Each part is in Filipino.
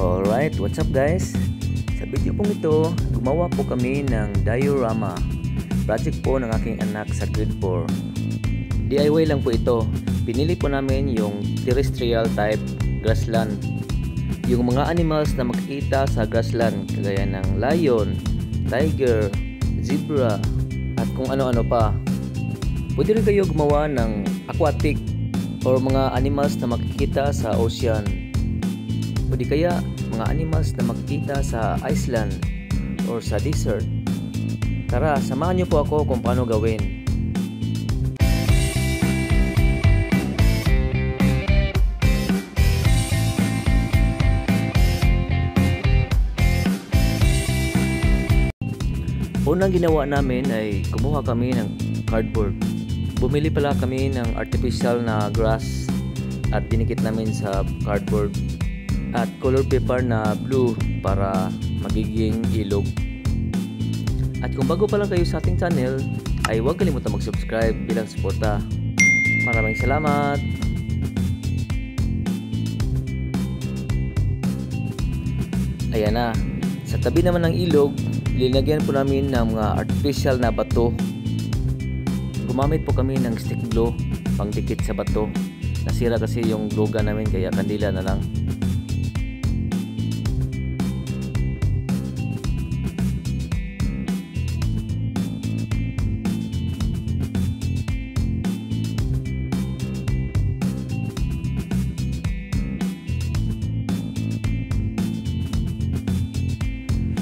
Alright, what's up guys? Sa video pong ito, gumawa po kami ng diorama. Project po ng aking anak sa grade 4. DIY lang po ito. Pinili po namin yung terrestrial type grassland. Yung mga animals na makikita sa grassland kagaya ng lion, tiger, zebra, at kung ano-ano pa. Pwede rin kayo gumawa ng aquatic or mga animals na makikita sa ocean. Pwede kaya mga animals na makikita sa Iceland or sa desert. Tara, samahan niyo po ako kung paano gawin. Unang ginawa namin ay kumuha kami ng cardboard. Bumili pala kami ng artificial na grass at dinikit namin sa cardboard. At color paper na blue para magiging ilog. At kung bago pa lang kayo sa ating channel, ay huwag kalimutan mag-subscribe bilang suporta. Maraming salamat! Ayan na, sa tabi naman ng ilog, linagyan po namin ng mga artificial na bato. Gumamit po kami ng stick glue pangdikit sa bato. Nasira kasi yung glue gun namin kaya kandila na lang.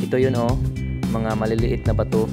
Ito yun mga maliliit na bato.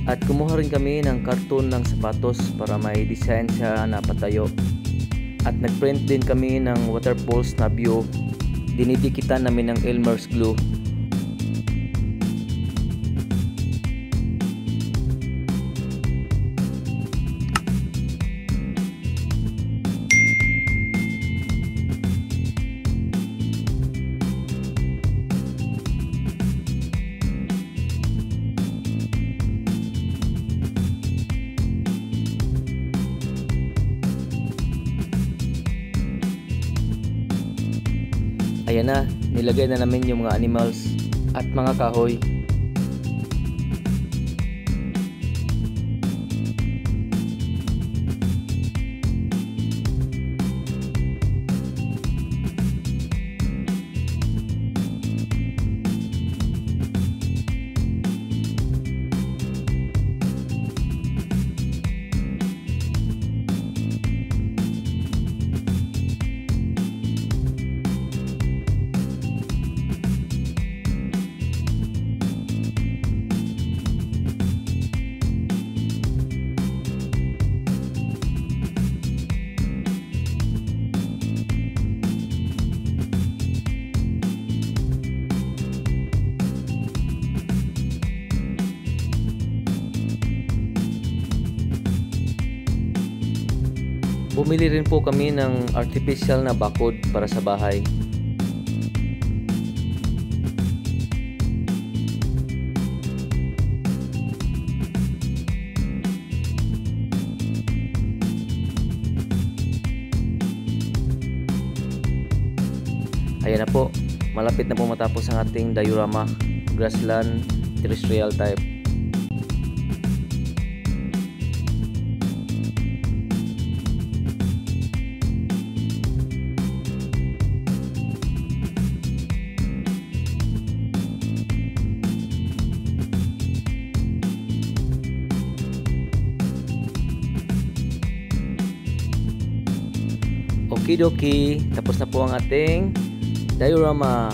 At kumuha rin kami ng karton ng sapatos para may design siya na patayo. At nagprint din kami ng waterfalls na view. Dinidikitan namin ng Elmer's glue. Ayan na, nilagay na namin yung mga animals at mga kahoy. bumili rin po kami ng artificial na bakod para sa bahay. Ayan na po, malapit na po matapos ang ating diorama, grassland terrestrial type. Okidoki, tapos na po ang ating diorama.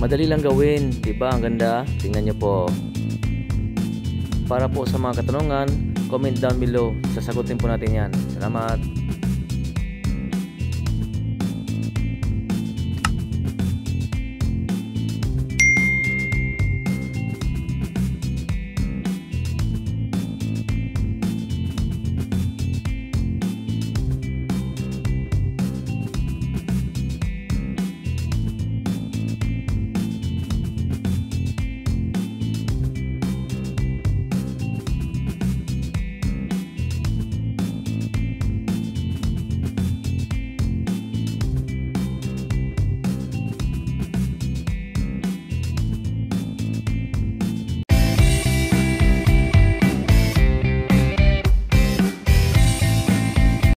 Madali lang gawin, di ba? Ang ganda. Tingnan niyo po. Para po sa mga katanungan, comment down below. Sasagutin po natin 'yan. Salamat.